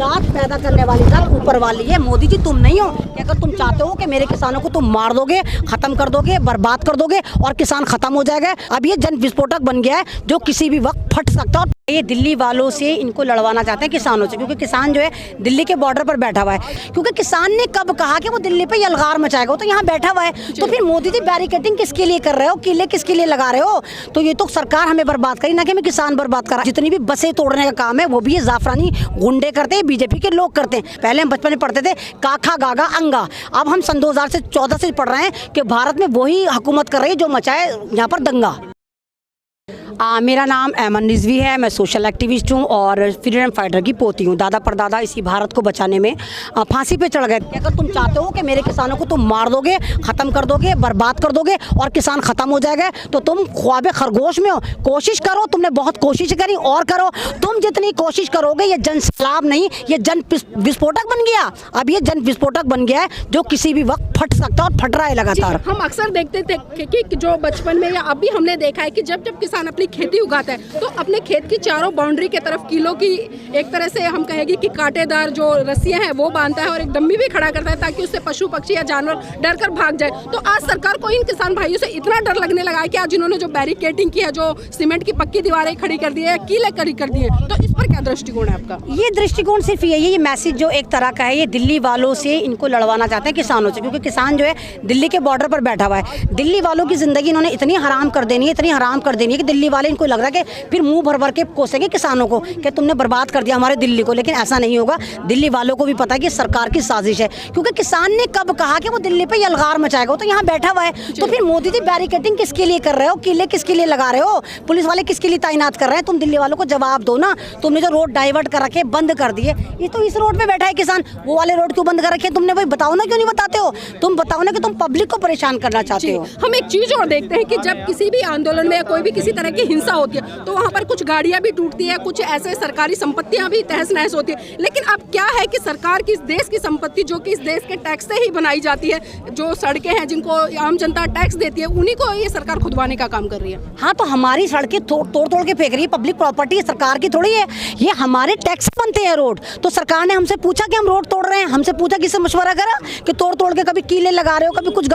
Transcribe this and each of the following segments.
फसाद पैदा करने वाली जात ऊपर वाली है। मोदी जी तुम नहीं हो कि अगर तुम चाहते हो कि मेरे किसानों को तुम मार दोगे, खत्म कर दोगे, बर्बाद कर दोगे और किसान खत्म हो जाएगा। अब ये जन विस्फोटक बन गया है जो किसी भी वक्त फट सकता है। ये दिल्ली वालों से इनको लड़वाना चाहते हैं किसानों से, क्योंकि किसान जो है दिल्ली के बॉर्डर पर बैठा हुआ है। क्योंकि किसान ने कब कहा कि वो दिल्ली पे यलगार मचाएगा, वो तो यहाँ बैठा हुआ है। तो फिर मोदी जी बैरिकेडिंग किसके लिए कर रहे हो, किले किसके लिए लगा रहे हो? तो ये तो सरकार हमें बर्बाद करी, ना कि हमें किसान बर्बाद करा। जितनी भी बसें तोड़ने का काम है वो भी ये जाफरानी गुंडे करते हैं, बीजेपी के लोग करते हैं। पहले हम बचपन में पढ़ते थे काखा गागा अंगा, अब हम सन 2014 से पढ़ रहे हैं कि भारत में वही हुकूमत कर रही है जो मचाए यहाँ पर दंगा। मेरा नाम ऐमन रिजवी है, मैं सोशल एक्टिविस्ट हूँ और फ्रीडम फाइटर की पोती हूँ। दादा परदादा इसी भारत को बचाने में फांसी पे चढ़ गए। अगर तुम चाहते हो कि मेरे किसानों को तुम मार दोगे, ख़त्म कर दोगे, बर्बाद कर दोगे और किसान ख़त्म हो जाएगा, तो तुम ख्वाबे खरगोश में हो। कोशिश करो, तुमने बहुत कोशिश करी और करो। तुम जितनी कोशिश करोगे ये जन सैलाब नहीं, ये जन विस्फोटक बन गया। अब ये जन विस्फोटक बन गया है जो किसी भी वक्त फट सकता है और फट रहा है लगातार। हम अक्सर देखते थे कि जो बचपन में या अभी हमने देखा है कि जब जब किसान अपनी खेती उगाता है तो अपने खेत की चारों बाउंड्री के तरफ किलो की एक तरह से हम कहेंगे कि कांटेदार जो रस्सियां हैं वो बांधता है और एक डम्मी भी खड़ा करता है ताकि उससे पशु पक्षी या जानवर डर कर भाग जाए। तो आज सरकार को इन किसान भाइयों से इतना डर लगने लगा है कि आज इन्होंने जो बैरिकेडिंग की है, जो सीमेंट की पक्की दीवारें खड़ी कर दी है, कीले खड़ी कर दी है, तो इस पर क्या दृष्टिकोण है आपका? ये दृष्टिकोण सिर्फ ये मैसेज जो एक तरह का है, ये दिल्ली वालों से इनको लड़वाना चाहते हैं किसानों से, क्योंकि किसान जो है दिल्ली के बॉर्डर पर बैठा हुआ है। दिल्ली वालों की जिंदगी इन्होंने इतनी हराम कर देनी है, इतनी हराम कर देनी है कि दिल्ली वाले इनको लग रहा है कि फिर मुंह भर भर के कोसेंगे किसानों को कि तुमने बर्बाद कर दिया हमारे दिल्ली को। लेकिन ऐसा नहीं होगा। दिल्ली वालों को भी पता है कि सरकार की साजिश है, क्योंकि किसान ने कब कहा कि वो दिल्ली पे यलगार मचाएगा, वो तो यहाँ बैठा हुआ है। तो फिर मोदी जी बैरिकेडिंग किसके लिए कर रहे हो, किले किसके लिए लगा रहे हो, पुलिस वाले किसके लिए तैनात कर रहे हैं? तुम दिल्ली वालों को जवाब दो ना। तुमने जो रोड डाइवर्ट कर रखे, बंद कर दिए, ये तो इस रोड पे बैठा है किसान, वो वाले रोड क्यों बंद कर रखे तुमने? वही बताओ ना, क्यों नहीं बताते हो? तुम बताओ ना कि तुम पब्लिक को परेशान करना चाहते हो। हम एक चीज और देखते हैं कि जब किसी भी आंदोलन में या कोई भी किसी तरह की हिंसा होती है तो वहाँ पर कुछ गाड़ियां भी टूटती है, कुछ ऐसे सरकारी संपत्तियां भी तहस नहस होती है। लेकिन अब क्या है कि सरकार की इस देश की संपत्ति जो कि इस देश के टैक्स से ही बनाई जाती है, जो सड़कें हैं जिनको आम जनता टैक्स देती है, उन्हीं को ये सरकार खुदवाने का काम कर रही है। हाँ, तो हमारी सड़कें तोड़ तोड़ के फेंक रही है, पब्लिक प्रॉपर्टी सरकार की थोड़ी है, ये हमारे टैक्स बनते हैं रोड। तो सरकार ने हमसे पूछा कि हम रोड तोड़ रहे हैं, हमसे पूछा, किससे मशवरा करा कि तोड़ के कभी कीले लगा रहे हो, कभी कुछ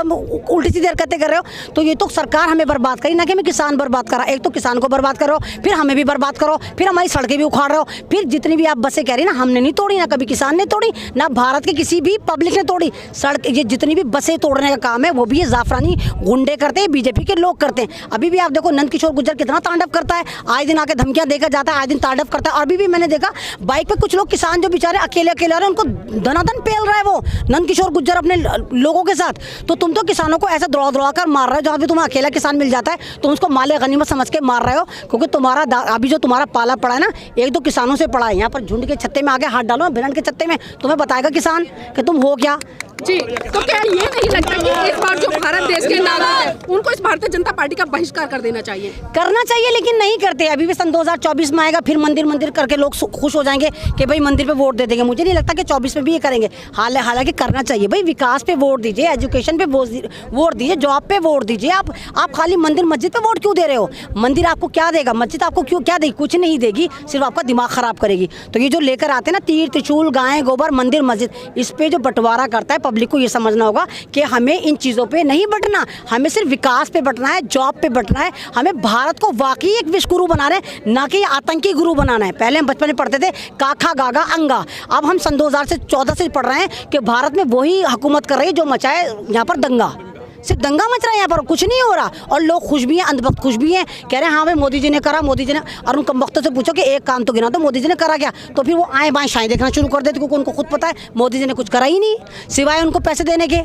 उल्टी सीधी हरकतें कर रहे हो? तो ये तो सरकार हमें बर्बाद करी, ना कि हमें किसान बर्बाद करा। एक तो किसान को बर्बाद करो, फिर हमें भी बर्बाद करो, फिर हमारी सड़कें भी उखाड़ रहे हो, फिर जितनी भी आप बसें कह रही ना, हमने नहीं तोड़ी, ना कभी किसान ने तोड़ी, ना भारत के किसी भी पब्लिक ने तोड़ी सड़क। ये जितनी भी बसें तोड़ने का काम है वो भी ये जाफरानी गुंडे करते हैं, बीजेपी के लोग करते हैं। अभी भी आप देखो नंदकिशोर गुर्जर कितना तांडव करता है, आए दिन आके धमकियां देकर जाता है, आए दिन तांडव करता है। और अभी भी मैंने देखा बाइक पे कुछ लोग किसान जो बेचारे अकेले आ रहे हैं, उनको धनाधन पेल रहा है वो नंदकिशोर गुर्जर अपने लोगों के साथ। तो तुम तो किसानों को ऐसा दौड़ा कर मार रहे हो, जहाँ भी तुम्हें अकेला किसान मिल जाता है तुम उसको माले गनीमत समझ के मार रहे हो, क्योंकि तुम्हारा अभी जो तुम्हारा पाला पड़ा है ना, एक दो किसानों से पड़ा है। यहाँ पर झुंड के छत्ते में आगे हाथ डालो, भिड़ंट के छत्ते में, तुम्हें बताएगा किसान कि तुम हो क्या। जी, तो क्या ये नहीं लगता कि इस बार जो भारत देश के नागरिक हैं उनको इस भारतीय जनता पार्टी का बहिष्कार कर देना चाहिए? करना चाहिए, लेकिन नहीं करते। अभी भी सन 2024 में आएगा, फिर मंदिर करके लोग खुश हो जाएंगे कि भाई मंदिर पे वोट दे देंगे। मुझे नहीं लगता कि 24 में भी ये करेंगे। हालांकि करना चाहिए भाई, विकास पे वोट दीजिए, एजुकेशन पे वोट दीजिए, जॉब पे वोट दीजिए। आप खाली मंदिर मस्जिद पे वोट क्यों दे रहे हो? मंदिर आपको क्या देगा, मस्जिद आपको क्यों क्या देगी? कुछ नहीं देगी, सिर्फ आपका दिमाग खराब करेगी। तो ये जो लेकर आते हैं ना तीर त्रिशूल गाय गोबर मंदिर मस्जिद, इस पे जो बंटवारा करता है, पब्लिक को ये समझना होगा कि हमें इन चीज़ों पे नहीं बंटना, हमें सिर्फ विकास पे बंटना है, जॉब पे बंटना है। हमें भारत को वाकई एक विश्व गुरु बना रहे हैं, ना कि आतंकी गुरु बनाना है। पहले हम बचपन में पढ़ते थे काखा गागा अंगा, अब हम सन 2014 से पढ़ रहे हैं कि भारत में वही हुकूमत कर रही है जो मचाए यहाँ पर दंगा। सिर्फ दंगा मच रहा है यहाँ पर, कुछ नहीं हो रहा। और लोग खुश भी हैं, अंधभक्त खुश भी हैं, कह रहे हैं हाँ भाई मोदी जी ने करा, मोदी जी ने। और उन कमबख्तों से पूछो कि एक काम तो गिना, तो मोदी जी ने करा क्या? तो फिर वो आए बाएं शाएं देखना शुरू कर देते, क्योंकि उनको खुद पता है मोदी जी ने कुछ करा ही नहीं सिवाय उनको पैसे देने के।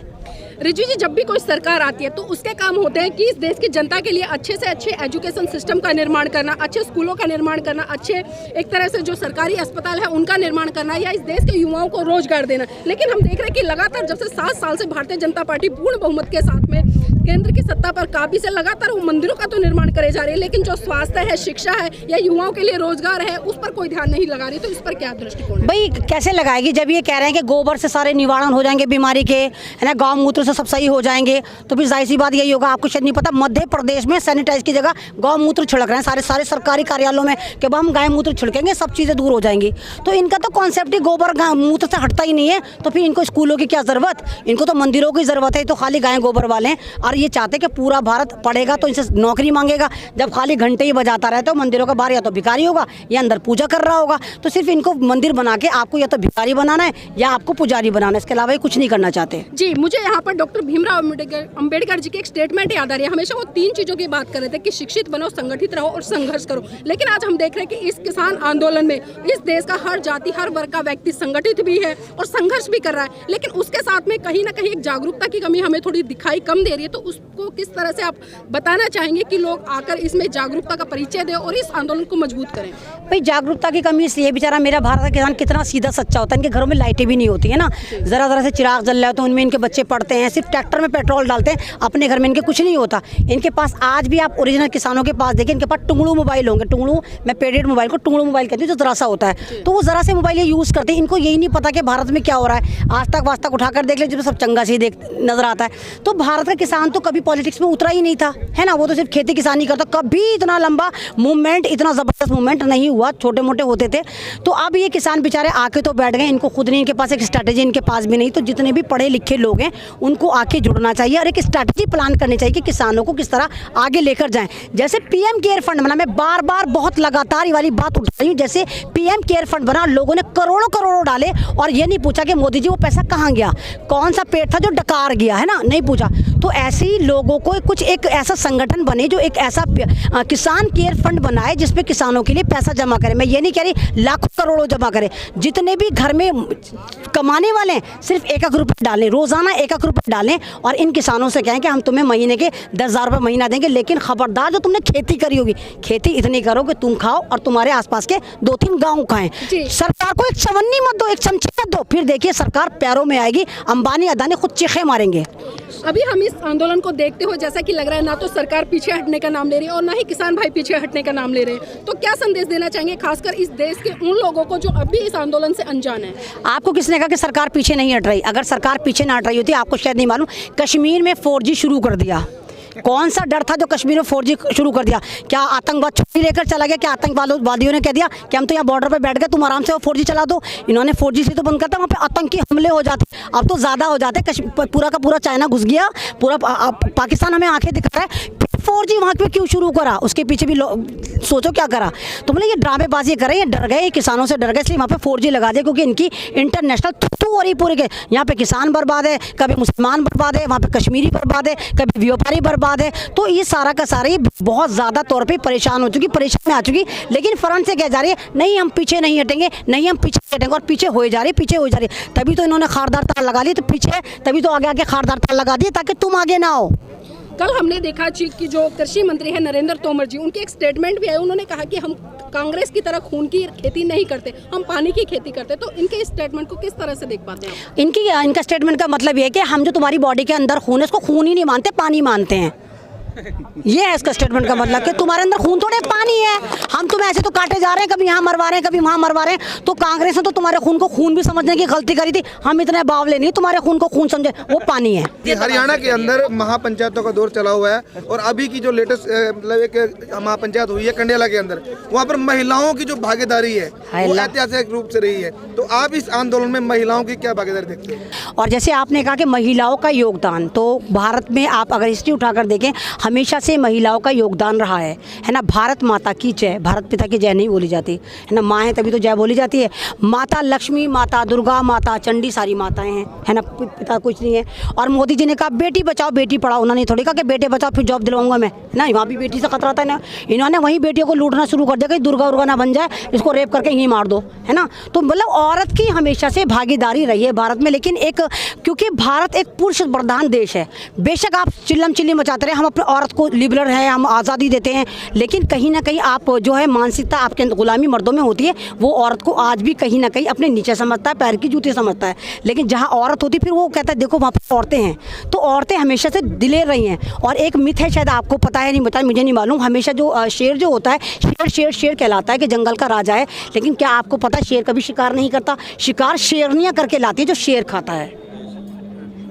रिजवी जी, जब भी कोई सरकार आती है तो उसके काम होते हैं कि इस देश की जनता के लिए अच्छे से अच्छे एजुकेशन सिस्टम का निर्माण करना, अच्छे स्कूलों का निर्माण करना, अच्छे एक तरह से जो सरकारी अस्पताल है उनका निर्माण करना, या इस देश के युवाओं को रोजगार देना। लेकिन हम देख रहे हैं कि लगातार जब से 7 साल से भारतीय जनता पार्टी पूर्ण बहुमत के साथ में केंद्र की सत्ता पर काबी से लगातार वो मंदिरों का तो निर्माण करे जा रही है, लेकिन जो स्वास्थ्य है, शिक्षा है या युवाओं के लिए रोजगार है, उस पर कोई ध्यान नहीं लगा रही। तो इस पर क्या दृष्टिकोण है? भाई कैसे लगाएगी जब ये कह रहे हैं कि गोबर से सारे निवारण हो जाएंगे बीमारी के, है ना, गौमूत्र से सब सही हो जाएंगे, तो फिर जाहिर सी बात यही होगा। आपको शायद नहीं पता, मध्य प्रदेश में सैनिटाइज की जगह गौमूत्र छिड़क रहे हैं सारे सरकारी कार्यालयों में कि हम गाय मूत्र छिड़केंगे सब चीज़ें दूर हो जाएंगी। तो इनका तो कॉन्सेप्ट ही गोबर मूत्र से हटता ही नहीं है। तो फिर इनको स्कूलों की क्या ज़रूरत, इनको तो मंदिरों की ज़रूरत है। तो खाली गाय गोबर वाले हैं और ये चाहते कि पूरा भारत पढ़ेगा तो इनसे नौकरी मांगेगा। जब खाली घंटे ही बजाता रहता है मंदिरों का बाहर या तो भिखारी होगा या अंदर पूजा कर रहा होगा। तो सिर्फ इनको मंदिर बना के आपको या तो भिखारी बनाना है या आपको पुजारी बनाना है, इसके अलावा कुछ नहीं करना चाहते। जी, मुझे यहाँ पर डॉक्टर भीमराव अंबेडकर जी की एक स्टेटमेंट याद आ रही है। हमेशा वो 3 चीज़ों की बात कर रहे थे कि शिक्षित बनो, संगठित रहो और संघर्ष करो। लेकिन आज हम देख रहे हैं कि इस किसान आंदोलन में इस देश का हर जाति, हर वर्ग का व्यक्ति संगठित भी है और संघर्ष भी कर रहा है। लेकिन उसके साथ में कहीं ना कहीं एक जागरूकता की कमी हमें थोड़ी दिखाई कम दे रही है। तो उसको किस तरह से आप बताना चाहेंगे कि लोग आकर इसमें जागरूकता का परिचय दें और इस आंदोलन को मजबूत करें? भाई जागरूकता की कमी इसलिए, बेचारा मेरा भारत का किसान कितना सीधा सच्चा होता है। इनके घरों में लाइटें भी नहीं होती है ना, ज़रा से चिराग जल रहा है तो उनमें इनके बच्चे पढ़ते हैं। सिर्फ ट्रैक्टर में पेट्रोल डालते हैं, अपने घर में इनके कुछ नहीं होता। इनके पास आज भी आप ओरिजिनल किसानों के पास देखिए, इनके पास टुंगड़ू मोबाइल होंगे। टुंगड़ू, मैं पेडेड मोबाइल को टुंगड़ू मोबाइल कहती हूँ, जो ज़रा सा होता है। तो वो ज़रा से मोबाइल ये यूज़ करते हैं। इनको यही नहीं पता कि भारत में क्या हो रहा है। आज तक वास्तक उठाकर देख ले, जब सब चंगा से ही नजर आता है। तो भारत का किसान तो कभी पॉलिटिक्स में उतरा ही नहीं था, है ना। वो तो सिर्फ खेती किसानी करता, कभी इतना लंबा मूवमेंट, इतना ज़बरदस्त मूवमेंट नहीं हुआ, छोटे मोटे होते थे। तो अब ये किसान बेचारे आके तो बैठ गए, इनको खुद नहीं, इनके पास एक स्ट्रैटेजी इनके पास भी नहीं। तो जितने भी पढ़े लिखे लोग हैं उनको आके जुड़ना चाहिए और एक स्ट्रैटेजी प्लान करनी चाहिए कि किसानों को किस तरह आगे लेकर जाएं। जैसे पीएम केयर फंड बना, मैं बार बार बहुत लगातार ये वाली बात उठा रही हूँ। जैसे पीएम केयर फंड बना, लोगों ने करोड़ों करोड़ों डाले और ये नहीं पूछा कि मोदी जी वो पैसा कहाँ गया, कौन सा पेट था जो डकार गया, है ना, नहीं पूछा। तो ऐसे ही लोगों को कुछ एक ऐसा संगठन बने जो एक ऐसा किसान केयर फंड बनाए जिसपे किसानों के लिए पैसा जमा करे। मैं ये नहीं कह रही लाखों करोड़ों जमा करे, जितने भी घर में कमाने वाले हैं सिर्फ 1-1 रुपये डालें, रोजाना 1-1 रुपये डालें और इन किसानों से कहें कि हम तुम्हें महीने के 10,000 रुपये महीना देंगे, लेकिन खबरदार जो तुमने खेती करी होगी, खेती इतनी करो कि तुम खाओ और तुम्हारे आसपास के 2-3 गाँव खाएं। सरकार को एक चवन्नी मत दो, एक चमची मत दो, फिर देखिए सरकार पैरों में आएगी। अंबानी अदानी खुद चीखे मारेंगे। अभी हम इस आंदोलन को देखते हुए जैसा कि लग रहा है, ना तो सरकार पीछे हटने का नाम ले रही है और ना ही किसान भाई पीछे हटने का नाम ले रहे हैं। तो क्या संदेश देना चाहेंगे खासकर इस देश के उन लोगों को जो अभी इस आंदोलन से अनजान है? आपको किसने कहा कि सरकार पीछे नहीं हट रही? अगर सरकार पीछे ना हट रही होती, आपको शायद नहीं मालूम, कश्मीर में 4G शुरू कर दिया। कौन सा डर था जो कश्मीर में 4G शुरू कर दिया? क्या आतंकवाद छुट्टी लेकर चला गया? क्या आतंकवादियों ने कह दिया कि हम तो यहाँ बॉर्डर पे बैठ गए, तुम आराम से 4G चला दो? इन्होंने 4G से तो बंद करता, वहाँ पे आतंकी हमले हो जाते। अब तो ज़्यादा हो जाते, पूरा का पूरा चाइना घुस गया, पूरा पाकिस्तान हमें आंखें दिखा रहा है। 4G वहाँ पे क्यों शुरू करा? उसके पीछे भी सोचो क्या करा। तो बोले ये ड्रामेबाजी कर रहे हैं, डर गए, किसानों से डर गए, इसलिए वहाँ पे 4G लगा दिया, क्योंकि इनकी इंटरनेशनल थू हो रही पूरे के। यहाँ पे किसान बर्बाद है, कभी मुसलमान बर्बाद है, वहाँ पे कश्मीरी बर्बाद है, कभी व्यापारी बर्बाद है। तो ये सारा का सारा ये बहुत ज़्यादा तौर पे परेशान हो चुकी, परेशान में आ चुकी। लेकिन फ्रंट से कह जा रही है नहीं हम पीछे नहीं हटेंगे, नहीं हम पीछे हटेंगे, और पीछे हो जा रही, पीछे हो जा रही। तभी तो इन्होंने खारदार तार लगा ली, तो पीछे तभी तो आगे आगे खारदार तार लगा दिए ताकि तुम आगे ना हो। कल हमने देखा कि जो कृषि मंत्री है नरेंद्र तोमर जी, उनके एक स्टेटमेंट भी है। उन्होंने कहा कि हम कांग्रेस की तरह खून की खेती नहीं करते, हम पानी की खेती करते। तो इनके इस स्टेटमेंट को किस तरह से देख पाते हैं? इनका स्टेटमेंट का मतलब ये है कि हम जो तुम्हारी बॉडी के अंदर खून है उसको खून ही नहीं मानते, पानी मानते हैं। ये है इसका स्टेटमेंट का मतलब कि तुम्हारे अंदर खून थोड़े पानी है। हम तुम्हें ऐसे तो काटे जा रहे हैं, कभी यहाँ मरवा रहे हैं, कभी वहाँ मरवा रहे हैं। तो कांग्रेस ने तो तुम्हारे खून को खून भी समझने की गलती करी थी। हम इतने बावले नहीं तुम्हारे खून को खून समझे, वो पानी है। हरियाणा के अंदर महापंचायतों का दौर चला हुआ है और अभी की जो लेटेस्ट मतलब एक महापंचायत हुई है कंडियाला के अंदर, वहाँ पर महिलाओं की जो भागीदारी है वो ऐतिहासिक रूप से रही है। तो आप इस आंदोलन में महिलाओं की क्या भागीदारी देखते हैं? और जैसे आपने कहा कि महिलाओं का योगदान, तो भारत में आप अगर हिस्ट्री उठाकर देखें, हमेशा से महिलाओं का योगदान रहा है ना। भारत माता की जय, भारत पिता की जय नहीं बोली जाती है ना, माँ है तभी तो जय बोली जाती है। माता लक्ष्मी, माता दुर्गा, माता चंडी, सारी माताएं हैं, है ना, पिता कुछ नहीं है। और मोदी जी ने कहा बेटी बचाओ बेटी पढ़ाओ, उन्होंने थोड़ी कहा कि बेटे बचाओ फिर जॉब दिलवाऊंगा मैं, ना, वहाँ भी बेटी से खतरा था ना। इन्होंने वहीं बेटियों को लूटना शुरू कर दिया कि दुर्गा उर्गा ना बन जाए, इसको रेप करके यहीं मार दो, है ना। तो मतलब औरत की हमेशा से भागीदारी रही है भारत में। लेकिन क्योंकि भारत एक पुरुष प्रधान देश है, बेशक आप चिल्लम चिल्ली मचाते रहे, हम अपने औरत को लिबरल है, हम आज़ादी देते हैं, लेकिन कहीं ना कहीं आप जो है मानसिकता आपके गुलामी मर्दों में होती है, वो औरत को आज भी कहीं ना कहीं अपने नीचे समझता है, पैर की जूती समझता है। लेकिन जहाँ औरत होती फिर वो कहता है देखो वहाँ पर औरतें हैं। तो औरतें हमेशा से दिलेर रही हैं। और एक मिथ है, शायद आपको पता है नहीं पता, मुझे नहीं मालूम, हमेशा जो शेर जो होता है, शेर शेर शेर कहलाता है कि जंगल का राजा है, लेकिन क्या आपको पता है शेर कभी शिकार नहीं करता, शिकार शेरनियाँ करके लाती है जो शेर खाता है।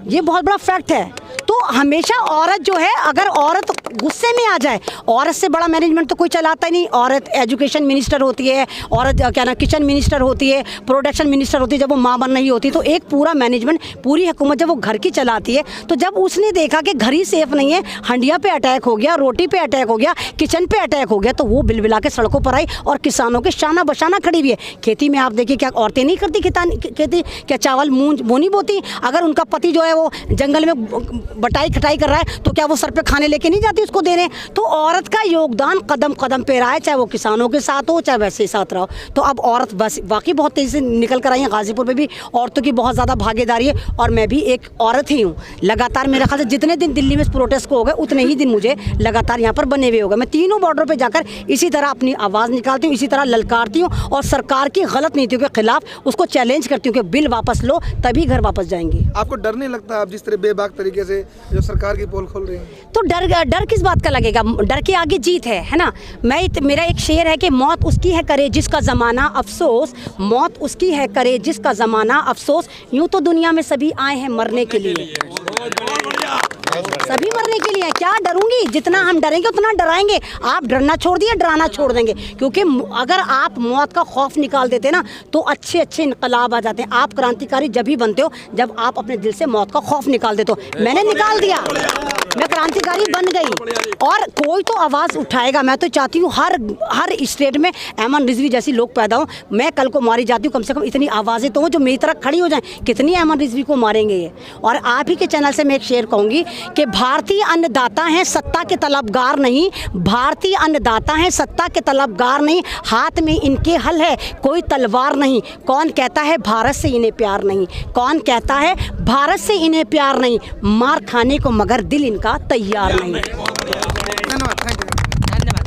ये बहुत बड़ा फैक्ट है। तो हमेशा औरत जो है, अगर औरत गुस्से में आ जाए, औरत से बड़ा मैनेजमेंट तो कोई चलाता ही नहीं। औरत एजुकेशन मिनिस्टर होती है, औरत क्या ना किचन मिनिस्टर होती है, प्रोडक्शन मिनिस्टर होती है जब वो माँ बन रही होती। तो एक पूरा मैनेजमेंट, पूरी हुकूमत जब वो घर की चलाती है, तो जब उसने देखा कि घर ही सेफ नहीं है, हंडिया पे अटैक हो गया, रोटी पे अटैक हो गया, किचन पे अटैक हो गया, तो वो बिलबिला के सड़कों पर आई और किसानों के शाना बशाना खड़ी हुई है। खेती में आप देखिए, क्या औरतें नहीं करती खेती? क्या चावल मूंज बोनी बोती? अगर उनका पति जो है वो जंगल में बटाई खटाई कर रहा है, तो क्या वो सर पे खाने लेके नहीं जाती उसको देने? तो औरत का योगदान कदम कदम पे रहा है, चाहे वो किसानों के साथ हो, चाहे वैसे ही साथ रहो। तो अब औरत बस वाकई बहुत तेज़ी से निकल कर आई है। गाजीपुर में भी औरतों की बहुत ज़्यादा भागीदारी है, और मैं भी एक औरत ही हूँ। लगातार मेरे ख्याल से जितने दिन दिल्ली में प्रोटेस्ट को हो गए, उतने ही दिन मुझे लगातार यहाँ पर बने हुए हो गए। मैं तीनों बॉर्डर पर जाकर इसी तरह अपनी आवाज़ निकालती हूँ, इसी तरह ललकारती हूँ, और सरकार की गलत नीतियों के खिलाफ उसको चैलेंज करती हूँ कि बिल वापस लो, तभी घर वापस जाएंगे। आपको डर नहीं लगता आप जिस तरह बेबाक तरीके से जो सरकार की पोल खोल रही हैं? तो डर किस बात का लगेगा? डर के आगे जीत है ना। मेरा एक शेर है कि मौत उसकी है करे जिसका ज़माना अफसोस, मौत उसकी है करे जिसका ज़माना अफसोस। यूं तो दुनिया में सभी आए हैं मरने के लिए, सभी मरने के लिए। क्या डरूंगी? जितना हम डरेंगे उतना डराएंगे। आप डरना छोड़ दिए, डराना छोड़ देंगे। क्योंकि अगर आप मौत का खौफ निकाल देते ना, तो अच्छे अच्छे इनकलाब आ जाते हैं। आप क्रांतिकारी जब ही बनते हो जब आप अपने दिल से मौत का खौफ निकाल देते हो। मैंने निकाल दिया, मैं क्रांतिकारी बन गई, और कोई तो आवाज़ उठाएगा। मैं तो चाहती हूँ हर स्टेट में अमन रिजवी जैसी लोग पैदा हों। मैं कल को मारी जाती हूँ, कम से कम इतनी आवाज़ें तो हो जो मेरी तरह खड़ी हो जाएं। कितनी अमन रिजवी को मारेंगे ये? और आप ही के चैनल से मैं एक शेर कहूँगी कि भारतीय अन्नदाता हैं सत्ता के तलबगार नहीं, भारतीय अन्नदाता हैं सत्ता के तलबगार नहीं, हाथ में इनके हल है कोई तलवार नहीं। कौन कहता है भारत से इन्हें प्यार नहीं? कौन कहता है भारत से इन्हें प्यार नहीं? मार खाने को मगर दिल इनका तैयार नहीं।